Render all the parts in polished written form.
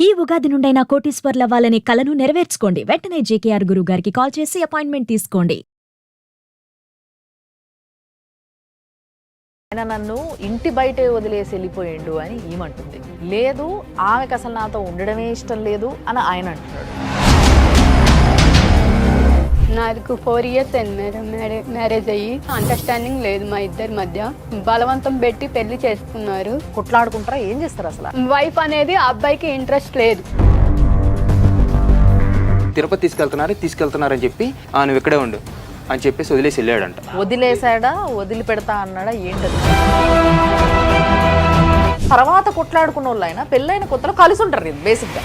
ఈ ఉగాది నుండైనా కోటీశ్వర్లవ్వాలనే కలను నెరవేర్చుకోండి. వెంటనే జేకేఆర్ గురువు గారికి కాల్ చేసి అపాయింట్మెంట్ తీసుకోండి. ఆయన నన్ను ఇంటి బయటే వదిలేసి వెళ్ళిపోయిండు అని ఈమంటుంది. లేదు, ఆమెకు అసలు నాతో ఉండడమే ఇష్టం లేదు అని ఆయన అంటున్నాడు. నాకు 4 years అయింది మేడం మ్యారేజ్ అయ్యి. అండర్స్టాండింగ్ లేదు మా ఇద్దరి మధ్య. బలవంతం పెట్టి పెళ్లి చేసుకున్నారు. కొట్లాడుకుంటారా? ఏం చేస్తారు అసలు? వైఫ్ అనేది ఆ అబ్బాయికి ఇంట్రెస్ట్ లేదు. తిరుపతి తీసుకెళ్తున్నారని చెప్పి నువ్వు ఇక్కడే ఉండు అని చెప్పేసి వదిలేసి వెళ్ళాడంట. వదిలేసాడా, వదిలిపెడతా అన్నాడా, ఏంటది? తర్వాత కొట్లాడుకున్న వాళ్ళు అయినా పెళ్ళైన కొత్తలో కలిసి ఉంటారు బేసిక్గా.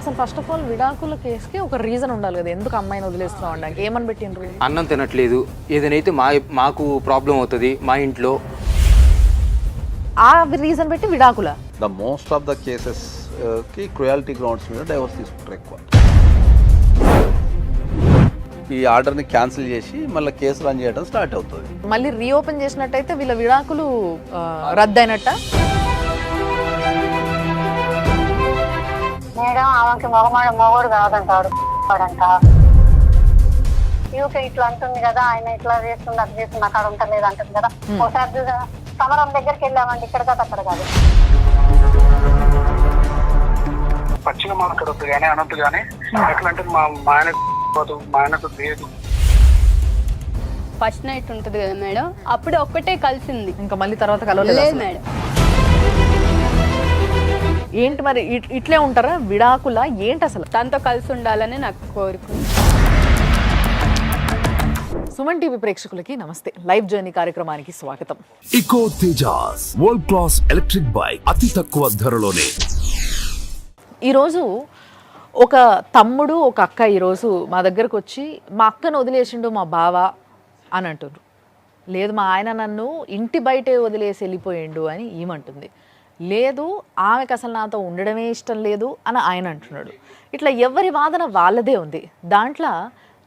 అసలు ఫస్ట్ ఆఫ్ ఆల్ విడాకుల కేసుకి ఒక రీజన్ ఉండాలి కదా, ఎందుకు అమ్మాయిని వదిలేస్తున్నావు అనడానికి. ఏమని పెట్టిండ్రు? అన్నం తినట్లేదు, ఏదైతే మాకు ప్రాబ్లం అవుతుంది మా ఇంట్లో, ఆ రీజన్ పెట్టి విడాకుల. The most of the cases కి క్రుయాలిటీ గ్రౌండ్స్ మీద డైవర్స్ తీసుకుంటారు ఎక్కువ. ఈ ఆర్డర్ని క్యాన్సిల్ చేసి మళ్ళీ కేసు రన్ చేయడం స్టార్ట్ అవుతుంది. మళ్ళీ రీఓపెన్ చేసినట్టయితే వీళ్ళ విడాకులు రద్దయినట్ట. మేడం ఆమెకి మొగోడు కాదంటాడు అంట. యూకే ఇట్లా అంటుంది కదా, ఆయన ఇట్లా చేస్తుంది అది చేస్తుంది అక్కడ ఉంటలేదు అంటుంది కదా. ఒకసారి సమరం దగ్గరికి వెళ్ళామండి, ఇక్కడ కాదు అక్కడ కాదు. పచ్చిగా మాట్లాడొద్దు కానీ అనొద్దు కానీ ఎట్లా అంటే మా ఆయనకు లేదు. ఫస్ట్ నైట్ ఉంటుంది కదా మేడం, అప్పుడు ఒక్కటే కలిసింది, ఇంకా మళ్ళీ తర్వాత కలవలేదు లేదు మేడం. ఏంటి మరి ఇట్లే ఉంటారా విడాకుల? ఏంటి అసలు? తనతో కలిసి ఉండాలని నాకు కోరుకుంది. సుమన్ టీవీ ప్రేక్షకులకి నమస్తే. లైవ్ జర్నీ కార్యక్రమానికి స్వాగతం. Eko Tejas world class electric bike అతి తక్కువ ధరలోనే. ఈరోజు ఒక తమ్ముడు ఒక అక్క ఈరోజు మా దగ్గరకు వచ్చి మా అక్కను వదిలేసిండు మా బావ అని అంటున్నారు. లేదు, మా ఆయన నన్ను ఇంటి బయటే వదిలేసి వెళ్ళిపోయిండు అని ఈమంటుంది. లేదు, ఆమెకు అసలు నాతో ఉండడమే ఇష్టం లేదు అని ఆయన అంటున్నాడు. ఇట్లా ఎవరి వాదన వాళ్ళదే ఉంది. దాంట్లో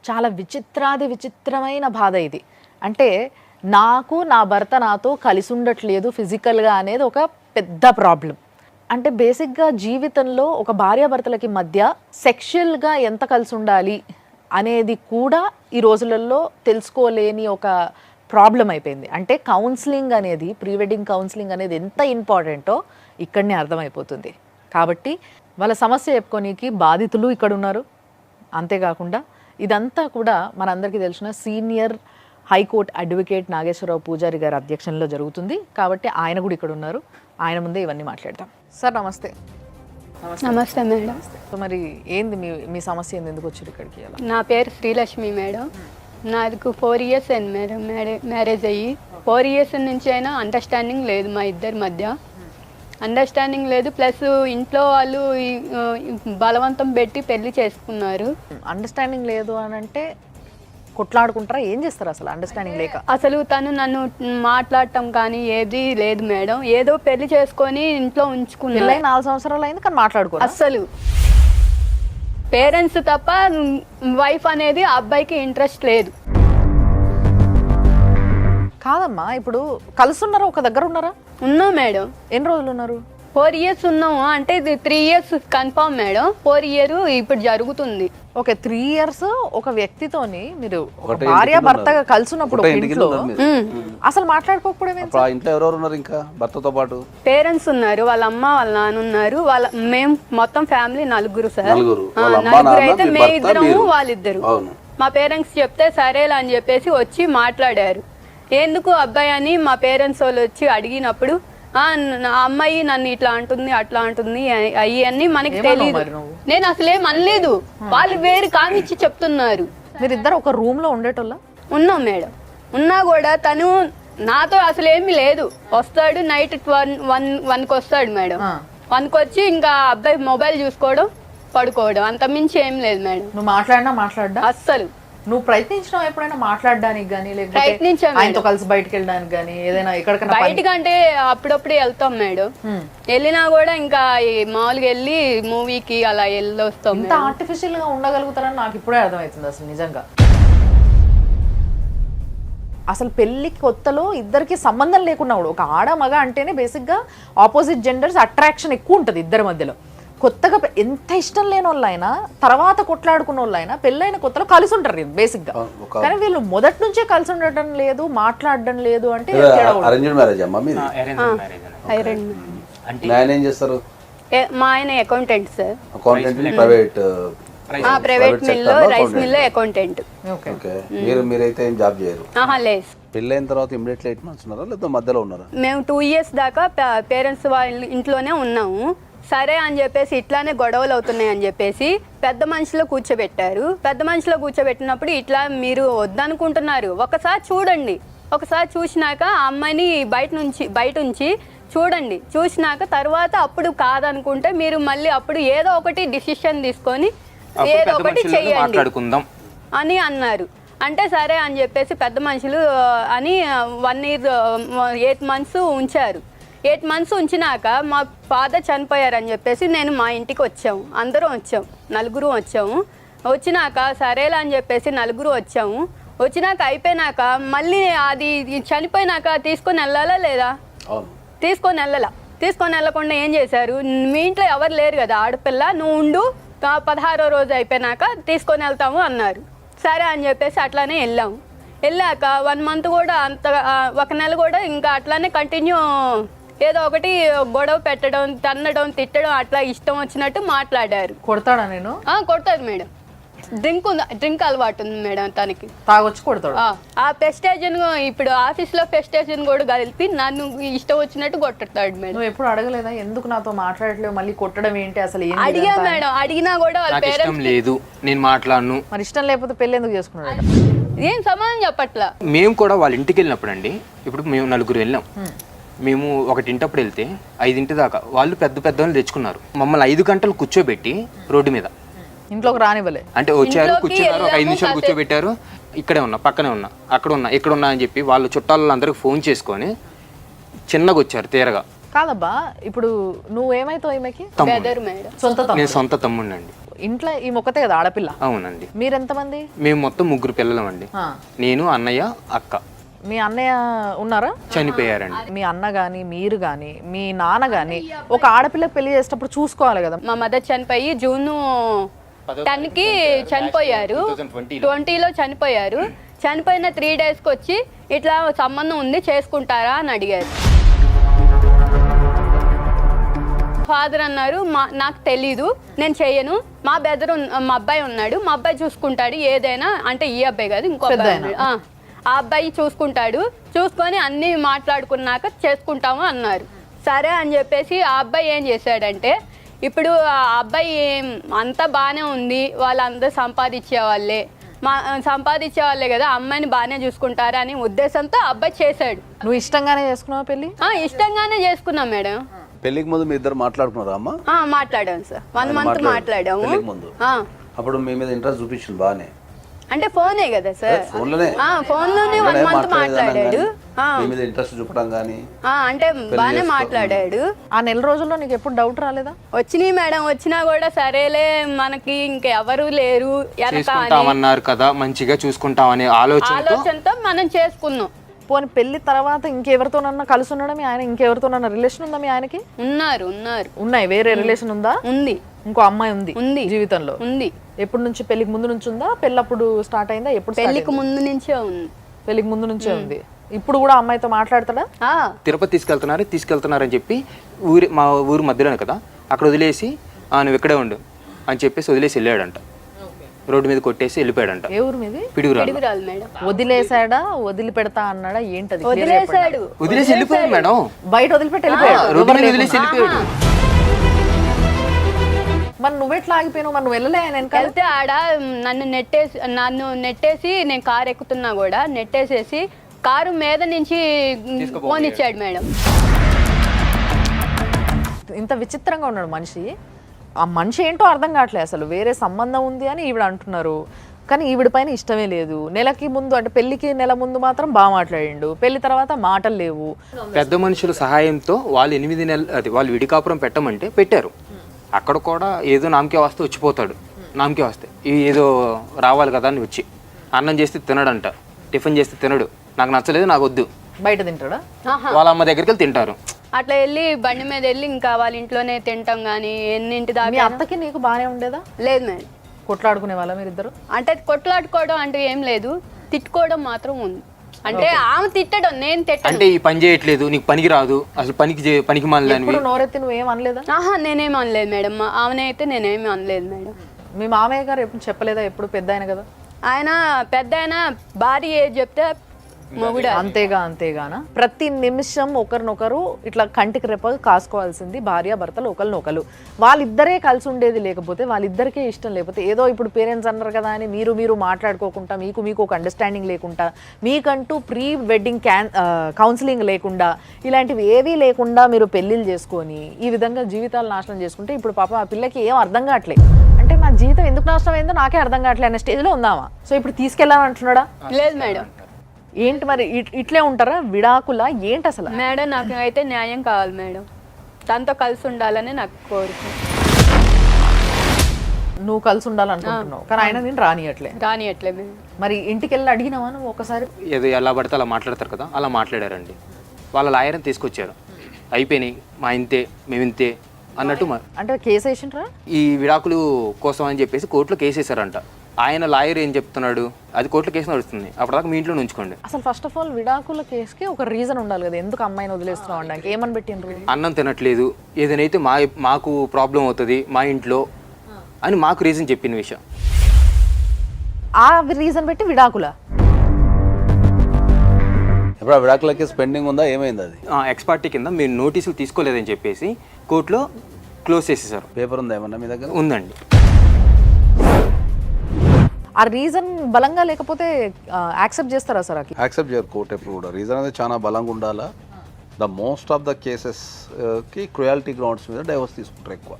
చాలా విచిత్రమైన బాధ ఇది. అంటే నాకు నా భర్త నాతో కలిసి ఉండట్లేదు ఫిజికల్గా అనేది ఒక పెద్ద ప్రాబ్లం. అంటే బేసిక్గా జీవితంలో ఒక భార్యాభర్తలకి మధ్య సెక్షువల్గా ఎంత కలిసి ఉండాలి అనేది కూడా ఈ రోజులలో తెలుసుకోలేని ఒక ప్రాబ్లం అయిపోయింది. అంటే కౌన్సిలింగ్ అనేది, ప్రీ వెడ్డింగ్ కౌన్సిలింగ్ అనేది ఎంత ఇంపార్టెంటో ఇక్కడనే అర్థమైపోతుంది. కాబట్టి వాళ్ళ సమస్య చెప్పుకోనికి బాధితులు ఇక్కడ ఉన్నారు. అంతేకాకుండా ఇదంతా కూడా మనందరికీ తెలిసిన సీనియర్ హైకోర్టు అడ్వకేట్ నాగేశ్వరరావు పూజారి గారి అధ్యక్షంలో జరుగుతుంది. కాబట్టి ఆయన కూడా ఇక్కడ ఉన్నారు. ఆయన ముందే ఇవన్నీ మాట్లాడతాం. సార్ నమస్తే. నమస్తే మేడం. సో మరి ఏంది మీ సమస్య ఏంది, ఎందుకు వచ్చారు ఇక్కడికి? నా పేరు శ్రీలక్ష్మి మేడం. నాకు 4 years అయింది మేడం మ్యారేజ్ అయ్యి. 4 years నుంచి అయినా అండర్స్టాండింగ్ లేదు మా ఇద్దరి మధ్య. అండర్స్టాండింగ్ లేదు, ప్లస్ ఇంట్లో వాళ్ళు బలవంతం పెట్టి పెళ్లి చేసుకున్నారు. అండర్స్టాండింగ్ లేదు అని అంటే కొట్లాడుకుంటారా? ఏం చేస్తారు అసలు అండర్స్టాండింగ్ లేక? అసలు తను నన్ను మాట్లాడటం కానీ ఏది లేదు మేడం. ఏదో పెళ్లి చేసుకొని ఇంట్లో ఉంచుకున్నారు. 4 సంవత్సరాలు అయింది కానీ మాట్లాడుకో అస్సలు. పేరెంట్స్ తప్ప వైఫ్ అనేది ఆ అబ్బాయికి ఇంట్రెస్ట్ లేదు. కాదమ్మా, ఇప్పుడు కలుసున్నారా? ఒక దగ్గర ఉన్నారా? ఉన్నాం మేడం. ఎన్ని రోజులు ఉన్నారు? 4 years ఉన్నాము. అంటే ఇది 3 years కన్ఫర్మ్ మేడం. 4 year ఇప్పుడు జరుగుతుంది. ఓకే, 3 years ఒక వ్యక్తితోని మీరు భార్య భర్తగా కలిసి ఉన్నప్పుడు ఇంట్లో అసలు మాట్లాడుకోకపోవడం? ఇంట్లో ఎవరెవరు ఉన్నారు ఇంకా భర్తతో పాటు? పేరెంట్స్ ఉన్నారు, వాళ్ళ అమ్మ వాళ్ళ నాన్న ఉన్నారు. మేము మొత్తం ఫ్యామిలీ 4 సార్. నలుగురు అయితే మేమిద్దరము వాళ్ళిద్దరు. మా పేరెంట్స్ చెప్తే సరేలా అని చెప్పేసి వచ్చి మాట్లాడారు. ఎందుకు అబ్బాయి అని మా పేరెంట్స్ వాళ్ళు వచ్చి అడిగినప్పుడు అమ్మాయి నన్ను ఇట్లా అంటుంది అట్లా అంటుంది అవన్నీ మనకి తెలియదు. నేను అసలేం అనలేదు, వాళ్ళు వేరు కామిచ్చి చెప్తున్నారు. మీరిద్దరు ఒక రూమ్ లో ఉండేటోళ్ళ? ఉన్నాం మేడం. ఉన్నా కూడా తను నాతో అసలు ఏమి లేదు. వస్తాడు నైట్ 1కి వస్తాడు మేడం. 1కి వచ్చి ఇంకా అబ్బాయి మొబైల్ చూసుకోవడం, పడుకోవడం, అంత మించి ఏం లేదు మేడం. నువ్వు మాట్లాడా? అస్సలు. నువ్వు ప్రయత్నించినావు ఎప్పుడైనా మాట్లాడడానికి కానీ, లేకపోతే ఆయనతో కలిసి బయటకు వెళ్ళడానికి కానీ, ఏదైనా ఎక్కడికైనా? బయటకంటే అప్పుడప్పుడు వెళ్తాం మేడం. వెళ్ళినా కూడా ఇంకా మామూలుగా వెళ్ళి మూవీకి అలా వెళ్ళొస్తాం. ఇంత ఆర్టిఫిషియల్ గా ఉండగలుగుతారని నాకు ఇప్పుడే అర్థమవుతుంది అసలు నిజంగా. అసలు పెళ్లి కొత్తలో ఇద్దరికి సంబంధం లేకున్నాడు. ఒక ఆడ మగ అంటేనే బేసిక్గా ఆపోజిట్ జెండర్స్ అట్రాక్షన్ ఎక్కువ ఉంటుంది ఇద్దరి మధ్యలో. కొత్తగా ఎంత ఇష్టం లేని వాళ్ళైనా తర్వాత కొట్లాడుకున్న వాళ్ళైనా పెళ్ళైన కొత్తలో కలిసి ఉంటారు బేసిక్గా. కానీ వీళ్ళు మొదటి నుంచే కలిసి ఉండటం లేదు, మాట్లాడడం లేదు అంటే అరేంజ్డ్ మ్యారేజ్ అమ్మా మీది? ఆయన ఏం చేస్తారు? మా ఆయన accountant sir. Accountant private private మిల్లో రైస్ మిల్లో అకౌంటెంట్. ఓకే. మీరైతే ఏం జాబ్ చేయరు? లేదు. పెళ్ళైన తర్వాత ఇమిడియట్లీ 8 months ఉన్నారా లేదా మధ్యలో ఉన్నారా? మేము 2 years దాకా పేరెంట్స్ వాళ్ళ ఇంట్లోనే ఉన్నాము. సరే అని చెప్పేసి ఇట్లానే గొడవలు అవుతున్నాయి అని చెప్పేసి పెద్ద మనుషులో కూర్చోబెట్టారు. పెద్ద మనుషులో కూర్చోబెట్టినప్పుడు ఇట్లా మీరు వద్దనుకుంటున్నారు, ఒకసారి చూడండి, ఒకసారి చూసినాక ఆ అమ్మాయిని బయట ఉంచి చూడండి, చూసినాక తర్వాత అప్పుడు కాదనుకుంటే మీరు మళ్ళీ అప్పుడు ఏదో ఒకటి డిసిషన్ తీసుకొని ఏదో ఒకటి చెయ్యండి అని అన్నారు. అంటే సరే అని చెప్పేసి పెద్ద మనుషులు అని 1 year 8 months ఉంచారు. 8 months ఉంచినాక మా ఫాదర్ చనిపోయారని చెప్పేసి నేను మా ఇంటికి వచ్చాము. అందరం వచ్చాము, 4 వచ్చాము. వచ్చినాక సరేలా అని చెప్పేసి 4 వచ్చాము. వచ్చినాక అయిపోయినాక మళ్ళీ అది చనిపోయినాక తీసుకొని వెళ్ళాలా లేదా? తీసుకొని వెళ్ళకుండా ఏం చేశారు, మీ ఇంట్లో ఎవరు లేరు కదా ఆడపిల్ల, నువ్వు ఉండు, 16వ రోజు అయిపోయినాక తీసుకొని వెళ్తాము అన్నారు. సరే అని చెప్పేసి అట్లానే వెళ్ళాము. వెళ్ళాక 1 month కూడా అంత 1 నెల కూడా ఇంకా అట్లానే కంటిన్యూ ఏదో ఒకటి గొడవ పెట్టడం, తన్నడం, తిట్టడం, అట్లా ఇష్టం వచ్చినట్టు మాట్లాడారు. కొడతాడా? నేను కొడతాడు మేడం. డ్రింక్ అలవాటు ఉంది మేడం తనకి, తాగొచ్చి కొడతాడు. ఆ పెస్టేజన్ ఇప్పుడు ఆఫీస్లో పెస్టేజన్ కూడా కలిపి నన్ను ఇష్టం వచ్చినట్టు కొట్టతాడు మేడం. నువ్వు ఎప్పుడు అడగలేదా ఎందుకు నాతో మాట్లాడలేవు, మళ్ళీ కొట్టడం ఏంటి అసలు? అడిగా మేడం, అడిగినా కూడా వాళ్ళ పేరెంట్స్ లేదు, నేను మాట్లాడను. మరి ఇష్టం లేకపోతే పెళ్లి ఎందుకు చేసుకున్నాడు? ఏం సమాధానం చెప్పట్లా. మేము కూడా వాళ్ళ ఇంటికి వెళ్ళినప్పుడు అండి, ఇప్పుడు మేము 4 వెళ్ళాం. మేము 1 వెళ్తే 5 దాకా వాళ్ళు పెద్ద వాళ్ళు తెచ్చుకున్నారు. మమ్మల్ని 5 గంటలు కూర్చోబెట్టి రోడ్డు మీద ఇంట్లోకి రానివ్వలే. అంటే వచ్చారు, కూర్చున్నారు, ఒక 5 నిమిషాలు కూర్చోబెట్టారు. ఇక్కడే ఉన్నా, పక్కనే ఉన్నా, అక్కడ ఉన్నా, ఇక్కడ ఉన్నా అని చెప్పి వాళ్ళు చుట్టాలందరికి ఫోన్ చేసుకొని చిన్నగా వచ్చారు తీరగా. కాదబ్బా, ఇప్పుడు నువ్వేమైతావు ఈమెకి? నేను సొంత తమ్ముడిని అండి. ఇంట్లో ఈ మొక్కతే కదా ఆడపిల్ల? అవునండి. మీరెంతమంది? మేము మొత్తం 3 పిల్లలం అండి. నేను, అన్నయ్య, అక్క. మీ అన్నయ్య ఉన్నారా? చనిపోయారండి. మీ అన్న గాని, మీరు గాని, మీ నాన్న గాని ఒక ఆడపిల్లకి పెళ్లి చేసేటప్పుడు చూసుకోవాలి కదా. మా మదర్ చనిపోయి June 10కి చనిపోయారు, 20లో చనిపోయారు. చనిపోయిన 3 daysకి వచ్చి ఇట్లా సంబంధం ఉంది చేసుకుంటారా అని అడిగారు. ఫాదర్ అన్నారు నాకు తెలీదు, నేను చెయ్యను, మా అబ్బాయి ఉన్నాడు, మా అబ్బాయి చూసుకుంటాడు ఏదైనా. అంటే ఈ అబ్బాయి కాదు, ఇంకో అబ్బాయి, ఆ అబ్బాయి చూసుకుంటాడు, చూసుకొని అన్నీ మాట్లాడుకున్నాక చేసుకుంటాము అన్నారు. సరే అని చెప్పేసి ఆ అబ్బాయి ఏం చేశాడంటే, ఇప్పుడు ఆ అబ్బాయి అంతా బాగానే ఉంది, వాళ్ళందరూ సంపాదించే వాళ్ళే కదా, అమ్మాయిని బాగానే చూసుకుంటారా అని ఉద్దేశంతో అబ్బాయి చేశాడు. నువ్వు ఇష్టంగానే చేసుకున్నావా పెళ్లి? ఇష్టంగానే చేసుకున్నాం మేడం. పెళ్లికి ముందు మీ ఇద్దరు మాట్లాడుకున్నారా అమ్మా? మాట్లాడాము సార్, 1 month మాట్లాడాము. అప్పుడు మీ మీద ఇంట్రెస్ట్ చూపించింది బాగానే? అంటే ఫోనే కదా సార్, ఫోన్లోనే 1 month మాట్లాడాడు. మీ మీద ఇంట్రెస్ట్ చూపడం కానీ అంటే బాగానే మాట్లాడాడు. ఆ 4 రోజుల్లో నీకు ఎప్పుడు డౌట్ రాలేదా? వచ్చినాయి మేడం, వచ్చినా కూడా సరేలే మనకి ఇంకెవరు లేరు చేసుకుంటామన్నారు కదా, మంచిగా చూసుకుంటామనే ఆలోచనతో మనం చేసుకున్నాం. పోనీ పెళ్లి తర్వాత ఇంకెవరితోనన్నా కలిసి ఉన్నాడా మీ ఆయన? ఇంకెవరితోనన్నా రిలేషన్ ఉందా మీ ఆయనకి? ఉన్నాయి. వేరే రిలేషన్ ఉందా? ఉంది. ఇంకో అమ్మాయి ఉంది జీవితంలో? ఉంది. ఎప్పటి నుంచి? పెళ్లికి ముందు నుంచి ఉందా? పెళ్ళప్పుడు స్టార్ట్ అయిందా? ఎప్పుడు? పెళ్లికి ముందు నుంచే ఉంది. పెళ్లికి ముందు నుంచే ఉంది. ఇప్పుడు కూడా అమ్మాయితో మాట్లాడతాడా? తిరుపతి తీసుకెళ్తున్నారని చెప్పి మా ఊరు మధ్యలోనే కదా, అక్కడ వదిలేసి నువ్వు ఇక్కడే ఉండు అని చెప్పేసి వదిలేసి వెళ్ళాడంట. రోడ్డు మీద కొట్టేసి వెళ్ళిపోయాడంట. ఏ ఊరు మీది? పిడుగురాలు మేడం. వదిలేసాడా, వదిలి పెడతా అన్నాడా, ఏంటది? వదిలేసి వెళ్ళిపోయాడు మేడం. బయట వదిలిపెట్టి వెళ్ళిపోయాడు, రోడ్డు మీద వదిలేసి వెళ్ళిపోయాడు. మరి నువ్వెట్లా ఆగిపోయావు? మరి నువ్వు వెళ్ళలే? వెళ్తే ఆడ నన్ను నెట్టేసి నేను కారు ఎక్కుతున్నా కూడా నెట్టేసేసి కారు మీద నుంచి ఫోన్ ఇచ్చాడు మేడం. ఇంత విచిత్రంగా ఉన్నాడు మనిషి. ఆ మనిషి ఏంటో అర్థం కావట్లేదు అసలు. వేరే సంబంధం ఉంది అని ఈవిడ అంటున్నారు, కానీ ఈవిడ పైన ఇష్టమే లేదు. నెలకి ముందు అంటే పెళ్లికి నెల ముందు మాత్రం బాగా మాట్లాడిండు, పెళ్లి తర్వాత మాటలు లేవు. పెద్ద మనుషుల సహాయంతో వాళ్ళు 8 నెలలు వాళ్ళు విడికాపురం పెట్టమంటే పెట్టారు. అక్కడ కూడా ఏదో నామకే వస్తే వచ్చిపోతాడు, నామకే వస్తే ఏదో రావాలి కదా అని వచ్చి అన్నం చేస్తే తినడంట, టిఫిన్ చేస్తే తినడు, నాకు నచ్చలేదు, నాకు వద్దు. బయట తింటాడా? వాళ్ళ అమ్మ దగ్గరికి వెళ్ళి తింటారు. అట్లా వెళ్ళి బండి మీద వెళ్ళి ఇంకా వాళ్ళ ఇంట్లోనే తింటాం కానీ ఎన్నింటి మీ దాకా అత్తకి నీకు బాగానే ఉండేదా? లేదు మేడం. కొట్లాడుకునే వాళ్ళ మీరిద్దరు? అంటే కొట్లాడుకోవడం అంటే ఏం లేదు, తిట్టుకోవడం మాత్రం ఉంది. అంటే ఆమె తిట్టడం, నేను తిట్టను. అంటే ఈ పని చేయట్లేదు, నీకు పనికి రాదు, అసలు పనికి మాలని. ఇప్పుడు నోరెత్తి నువ్వేం అనలేదా? నేనేమి అనలేదు మేడం. ఆమెనే అయితే నేనేమి అనలేదు మేడం. మీ మామయ్య గారు ఎప్పుడు చెప్పలేదా? ఎప్పుడు పెద్ద ఆయన కదా ఆయన, పెద్ద ఆయన భార్య ఏది చెప్తే మొగుడు. అంతేగానా? ప్రతి నిమిషం ఒకరినొకరు ఇట్లా కంటికి రెప్ప కాసుకోవాల్సింది భార్య భర్తలు ఒకరినొకరు. వాళ్ళిద్దరే కలిసి ఉండేది లేకపోతే, వాళ్ళిద్దరికే ఇష్టం లేకపోతే, ఏదో ఇప్పుడు పేరెంట్స్ అన్నారు కదా అని మీరు మాట్లాడుకోకుండా, మీకు ఒక అండర్స్టాండింగ్ లేకుండా, మీకంటూ ప్రీ వెడ్డింగ్ కౌన్సిలింగ్ లేకుండా, ఇలాంటివి ఏవీ లేకుండా మీరు పెళ్ళిళ్ళు చేసుకొని ఈ విధంగా జీవితాలు నాశనం చేసుకుంటే, ఇప్పుడు పాపం ఆ పిల్లకి ఏం అర్థం కావట్లేదు. అంటే నా జీవితం ఎందుకు నాశనం అయిందో నాకే అర్థం కావట్లేదు అనే స్టేజ్లో ఉందామా? సో ఇప్పుడు తీసుకెళ్ళాలంటున్నాడా? లేదు మేడం. ఏంటి మరి ఇట్లే ఉంటారా? విడాకులా ఏంటి అసలు? మేడం నాకు అయితే న్యాయం కావాలి మేడం. దాంతో కలిసి ఉండాలని నాకు కోరిక. నువ్వు కలిసి ఉండాలనుకుంటున్నావు కానీ ఆయన నేను రానియట్లే మేడం. మరి ఇంటికి వెళ్ళి అడిగినావా నువ్వు ఒకసారి? ఏదో ఎలా పడితే అలా మాట్లాడతారు కదా, అలా మాట్లాడారండి. వాళ్ళ లాయర్ని తీసుకొచ్చారు, అయిపోయినాయి మా ఇంతే మేము ఇంతే అన్నట్టు. అంటే కేసు వేసిండ్రా? ఈ విడాకులు కోసం అని చెప్పేసి కోర్టులో కేసు వేసారంట. ఆయన లాయర్ ఏం చెప్తున్నాడు, అది కోర్టులో కేసు నడుస్తుంది, అప్పటిదాకా మీ ఇంట్లో ఉంచుకోండి. అసలు ఫస్ట్ ఆఫ్ ఆల్ విడాకుల కేసుకి ఒక రీజన్ ఉండాలి కదా, ఎందుకు అమ్మాయిని వదిలేస్తున్నావు అనడానికి. ఏమని పెట్టిండ్రు? అన్నం తినట్లేదు, ఏదైతే మాకు ప్రాబ్లం అవుతుంది మా ఇంట్లో అని మాకు రీజన్ చెప్పిన విషయం. ఆ రీజన్ పెట్టి విడాకుల? ఇప్పుడు ఆ విడాకుల కేసు పెండింగ్ ఉందా, ఏమైంది అది? ఎక్స్పార్టీ కింద మీరు నోటీసులు తీసుకోలేదని చెప్పేసి కోర్టులో క్లోజ్ చేసేసారు. పేపర్ ఉందా ఏమన్నా మీ దగ్గర? ఉందండి. ఆ రీజన్ బలంగా లేకపోతే యాక్సెప్ట్ చేస్తారా సార్? యాక్సెప్ట్ చేయరు కోర్టు ఎప్పుడు కూడా. రీజన్ అనేది చాలా బలంగా ఉండాలా. ద మోస్ట్ ఆఫ్ ద కేసెస్కి క్రుయాలిటీ గ్రౌండ్స్ మీద డైవర్స్ తీసుకుంటారు ఎక్కువ.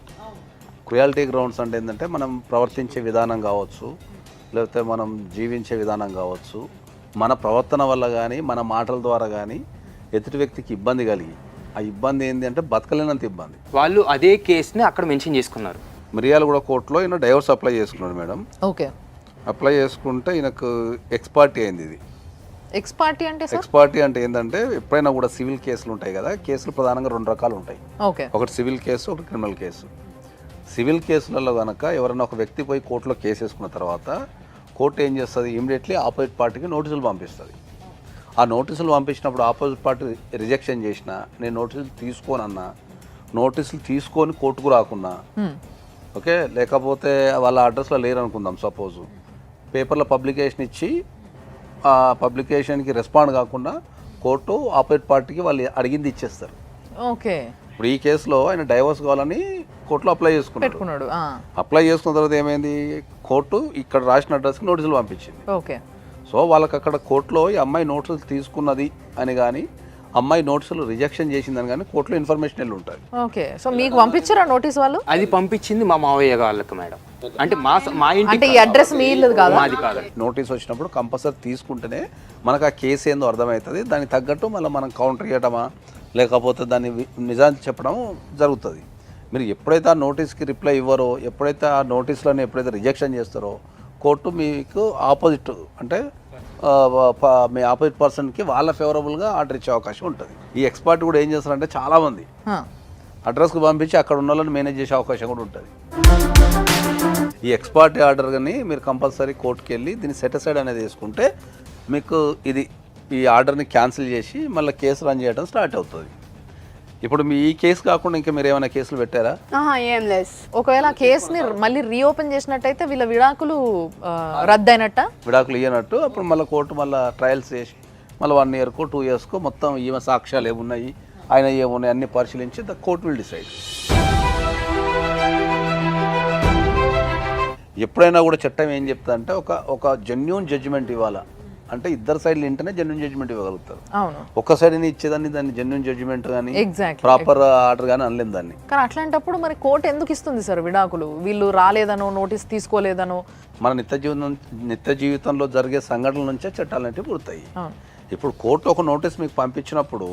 క్రుయాలిటీ గ్రౌండ్స్ అంటే ఏంటంటే మనం ప్రవర్తించే విధానం కావచ్చు, లేకపోతే మనం జీవించే విధానం కావచ్చు, మన ప్రవర్తన వల్ల కానీ మన మాటల ద్వారా కానీ ఎదుటి వ్యక్తికి ఇబ్బంది కలిగి, ఆ ఇబ్బంది ఏంటి అంటే బతకలేనంత ఇబ్బంది. వాళ్ళు అదే కేసుని అక్కడ మెన్షన్ చేసుకున్నారు. మిర్యాలగూడ కోర్టులో ఈయన డైవర్స్ అప్లై చేసుకున్నాడు మేడం. ఓకే. అప్లై చేసుకుంటే ఈయనకు ఎక్స్పార్టీ అయింది. ఇది ఎక్స్పార్టీ అంటే సార్? ఎక్స్పార్టీ అంటే ఏంటంటే ఎప్పుడైనా కూడా సివిల్ కేసులు ఉంటాయి కదా, కేసులు ప్రధానంగా 2 రకాలు ఉంటాయి. ఓకే. ఒకటి సివిల్ కేసు, ఒకటి క్రిమినల్ కేసు. సివిల్ కేసులలో కనుక ఎవరైనా ఒక వ్యక్తి పోయి కోర్టులో కేసు వేసుకున్న తర్వాత కోర్టు ఏం చేస్తుంది, ఇమీడియట్లీ ఆపోజిట్ పార్టీకి నోటీసులు పంపిస్తుంది. ఆ నోటీసులు పంపించినప్పుడు ఆపోజిట్ పార్టీ రిజెక్షన్ చేసినా, నేను నోటీసులు తీసుకోనన్నా, నోటీసులు తీసుకొని కోర్టుకు రాకున్నా, ఓకే, లేకపోతే వాళ్ళ అడ్రస్లో లేరు అనుకుందాం సపోజు, పేపర్లో పబ్లికేషన్ ఇచ్చి ఆ పబ్లికేషన్కి రెస్పాండ్ కాకుండా కోర్టు ఆపోజిట్ పార్టీకి వాళ్ళు అడిగింది ఇచ్చేస్తారు. ఓకే. ఇప్పుడు ఈ కేసులో ఆయన డైవర్స్ కావాలని కోర్టులో అప్లై చేసుకున్నాడు. అప్లై చేసుకున్న తర్వాత ఏమైంది, కోర్టు ఇక్కడ రాసిన అడ్రస్కి నోటీసులు పంపించింది. ఓకే. సో వాళ్ళకి అక్కడ కోర్టులో ఈ అమ్మాయి నోటీసులు తీసుకున్నది అని కానీ, అమ్మాయి నోటీసులు రిజెక్షన్ చేసిందని కానీ కోర్టులో ఇన్ఫర్మేషన్ వెళ్ళి ఉంటుంది. ఓకే. సో మీకు పంపించారా నోటీస్ వాళ్ళు? అది పంపించింది మా మావయ్య వాళ్ళకి మేడం. అంటే మా ఇంటి అంటే ఈ అడ్రస్ మీ ఇల్లు కాదు, మాది కాదు. నోటీస్ వచ్చినప్పుడు కంపల్సరీ తీసుకుంటేనే మనకు ఆ కేసు ఏందో అర్థమవుతుంది. దానికి తగ్గట్టు మళ్ళీ మనం కౌంటర్ చేయడమా లేకపోతే దాన్ని నిజాన్ని చెప్పడం జరుగుతుంది. మీరు ఎప్పుడైతే ఆ నోటీస్కి రిప్లై ఇవ్వరో, ఎప్పుడైతే ఆ నోటీసులను ఎప్పుడైతే రిజెక్షన్ చేస్తారో, కోర్టు మీకు ఆపోజిట్ అంటే మీ ఆపోజిట్ పర్సన్కి వాళ్ళ ఫేవరబుల్గా ఆర్డర్ ఇచ్చే అవకాశం ఉంటుంది. ఈ ఎక్స్పర్ట్ కూడా ఏం చేస్తారంటే చాలామంది అడ్రస్కి పంపించి అక్కడ ఉన్న వాళ్ళని మేనేజ్ చేసే అవకాశం కూడా ఉంటుంది. ఈ ఎక్స్పర్ట్ ఆర్డర్ కానీ మీరు కంపల్సరీ కోర్టుకి వెళ్ళి దీన్ని సెటిసైడ్ అనేది వేసుకుంటే మీకు ఇది ఈ ఆర్డర్ని క్యాన్సిల్ చేసి మళ్ళీ కేసు రన్ చేయడం స్టార్ట్ అవుతుంది. ఇప్పుడు మీ ఈ కేసు కాకుండా ఇంకా మీరు ఏమైనా కేసులు పెట్టారా? ఏం లేదు. ఒకవేళ కేసుని మళ్ళీ రీఓపెన్ చేసినట్టయితే వీళ్ళ విడాకులు రద్దయినట్ట? విడాకులు ఇయ్యనట్టు. అప్పుడు మళ్ళీ కోర్టు మళ్ళీ ట్రయల్స్ చేసి మళ్ళీ 1 yearకో 2 yearsకో మొత్తం ఈమె సాక్ష్యాలు ఏమున్నాయి, ఆయన ఏమున్నాయి అన్ని పరిశీలించి ద కోర్ట్ విల్ డిసైడ్. ఎప్పుడైనా కూడా చట్టం ఏం చెప్తుందంటే ఒక జెన్యూన్ జడ్జిమెంట్ ఇవ్వాలా అంటే ఇద్దరు సైడ్లు ఇంటనే జెన్యూన్ జడ్జిమెంట్ ఇవ్వగలుగుతారు. ఒక్క సైడ్ని ఇచ్చేదాన్ని దాన్ని జెన్యూన్ జడ్జిమెంట్ కానీ ప్రాపర్ ఆర్డర్ కానీ అనలేము దాన్ని. కానీ అట్లాంటప్పుడు మరి కోర్టు ఎందుకు ఇస్తుంది సార్ విడాకులు? వీళ్ళు రాలేదనో, నోటీస్ తీసుకోలేదనో. మన నిత్య జీవితంలో జరిగే సంఘటనల నుంచే చట్టాలు అనేవి పుడతాయి. ఇప్పుడు కోర్టు ఒక నోటీస్ మీకు పంపించినప్పుడు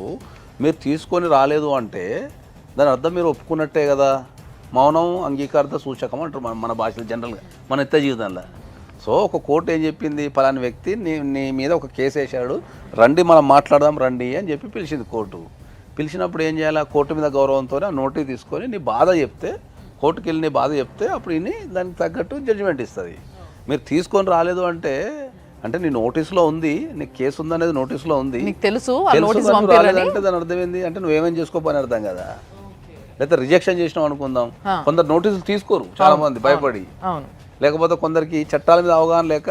మీరు తీసుకొని రాలేదు అంటే దాని అర్థం మీరు ఒప్పుకున్నట్టే కదా. మౌనం అంగీకారత సూచకం అంటారు మన భాషలో జనరల్గా మన నిత్య జీవితంలో. సో ఒక కోర్టు ఏం చెప్పింది, పలాని వ్యక్తి నీ మీద ఒక కేసు వేసాడు, రండి మనం మాట్లాడదాం రండి అని చెప్పి పిలిచింది కోర్టు. పిలిచినప్పుడు ఏం చేయాలి, కోర్టు మీద గౌరవంతో ఆ నోటీస్ తీసుకొని నీ బాధ చెప్తే, కోర్టుకి వెళ్ళి నీ బాధ చెప్తే అప్పుడు ఇన్ని దానికి తగ్గట్టు జడ్జిమెంట్ ఇస్తుంది. మీరు తీసుకొని రాలేదు అంటే నీ నోటీసులో ఉంది, నీకు కేసు ఉందనేది నోటీసులో ఉంది, నీకు తెలుసు రాలేదంటే దాని అర్థం ఏంది అంటే నువ్వేమేం చేసుకోపోని అర్థం కదా. లేకపోతే రిజెక్షన్ చేసినాం అనుకుందాం, కొందరు నోటీసులు తీసుకోరు చాలా మంది భయపడి, లేకపోతే కొందరికి చట్టాల మీద అవగాహన లేక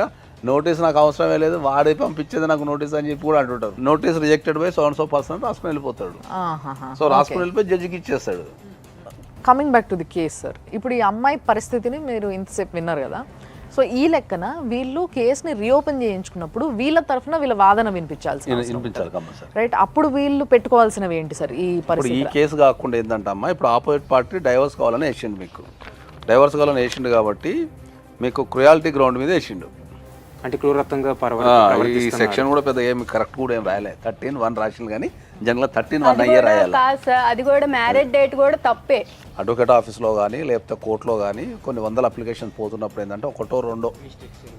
నోటీస్ నాకు అవసరమే లేదు, వాడే పంపించేది నాకు నోటీస్ అని చెప్పి కూడా అంటుంటారు. Notice rejected by so person రాసుకుని వెళ్ళిపోతాడు. సో రాసుకుని వెళ్ళిపోయి జడ్జికి ఇచ్చేస్తాడు. Coming back to the case sir, ఇప్పుడు ఈ అమ్మాయి పరిస్థితిని మీరు ఇంతసేపు విన్నారు కదా. సో ఈ లెక్కన వీళ్ళు కేసుని రీఓపెన్ చేయించుకున్నప్పుడు వీళ్ళ తరఫున వీళ్ళ వాదన వినిపించాలి కంపల్సరీ, రైట్? అప్పుడు వీళ్ళు పెట్టుకోవాల్సినవి ఏంటి సార్ ఈ ఇప్పుడు ఈ కేసు కాకుండా ఏంటంటే అమ్మా, ఇప్పుడు ఆపోజిట్ పార్టీ డైవర్స్ కావాలని వేసిండు, మీకు డైవర్స్ కావాలని వేసిండు కాబట్టి మీకు క్రుయాలిటీ గ్రౌండ్ మీద వేసిండు. అంటే క్రూరత్వంగా ఈ సెక్షన్ కూడా పెద్ద ఏమి కరెక్ట్ కూడా ఏం రాయలే, 13(1) రాసింది కానీ జనరల్గా 13(1) అయ్యే రాయాలి. కాదు సార్, అది కూడా మ్యారేజ్ డేట్ కూడా తప్పే. అడ్వకేట్ ఆఫీస్లో కానీ లేకపోతే కోర్టులో కానీ కొన్ని వందల అప్లికేషన్ పోతున్నప్పుడు ఏంటంటే ఒకటో రెండో